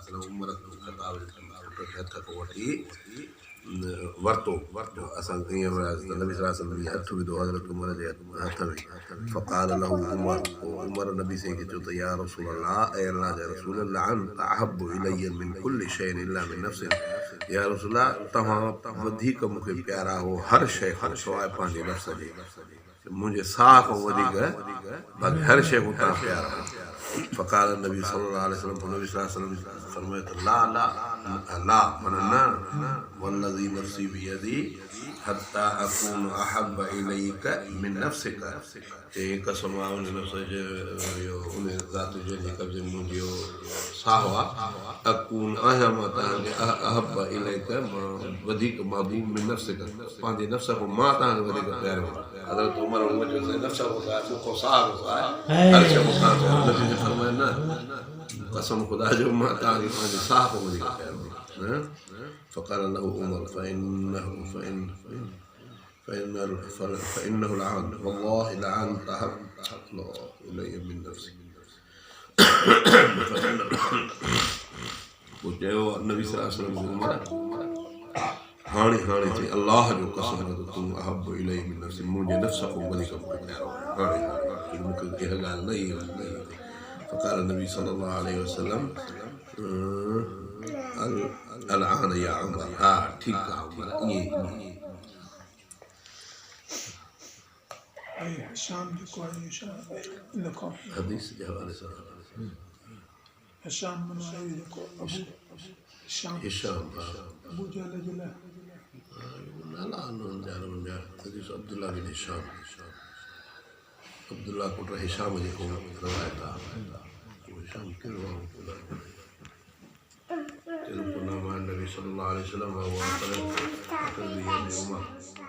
वसल्लम उमर ख़ताब हथ को वठी वरतो असां ईअं वियासीं त नबी सल्लल्लाहु अलैहि वसल्लम हथ विधो हज़रत उमर जे हथ में फ़क़ाल लहू उमर उमर नबी साईं खे चयो त या रसूल अल्लाह ऐं अल्लाह जा रसूल लअन्त अहब्बु इलैया मिन कुल्लि शैइन इल्ला मिन नफ़्सिन या रसूल तव्हां वधीक मूंखे प्यारा हो हर शइ खां सवाइ पंहिंजे नफ़्स जे मुझे साह को वधीक बाक़ी हर शइ को तव्हां प्यारा हो फ़क़ाल नबी सल्लल्लाहु अलैहि वसल्लम नबी सल्लल्लाहु अलैहि वसल्लम फरमाए त ला ला ला माना न वल्लज़ी नफ़्सी बियदी हत्ता अकून अहब्ब इलैक मिन नफ़्सिक चई कसम आहे उन नफ़्स जे उन ज़ात जंहिंजे कब्ज़े मुंहिंजो साह आहे अकून आहियां मां तव्हांखे अहब्ब इलैक मां वधीक महबूब मिन नफ़्सिक पंहिंजे नफ़्स खां मां तव्हांखे वधीक प्यारो हज़रत उमर जो नफ़्स को साह आहे हर शइ मूंखां प्यारो नबी ने फरमायो न कसम खुदा जो मां तव्हांखे पंहिंजे साह खां वधीक प्यारो फ़क़ाल लहू उमर فإنه لعن والله لعنت أحب إلي من نفسي النبي صلى الله عليه وسلم हाणे हाणे चई अल्लाह जो कसम त तूं अहब इलही मिन नफ़्सी मुंहिंजे नफ़्स खां वधीक मूंखे प्यारो हाणे हाणे मूंखे इहा ॻाल्हि न ई फ़क़ाल नबी सल्लल्लाहु अलैहि वसल्लम अलआन या उमर हा ठीकु आहे उमर ईअं हिशाम जेको आहे लिखो हदीस जे हवाले सां हिशाम माना आहे जेको अबू हिशाम अबू जहल जे लाइ नाला हदीस Abdullah bin Hisham Abdullah put Hisham जेको रवायत आहे हिशाम कहिड़ो आहे नबी सल्लल्लाहु अलैहि वसल्लम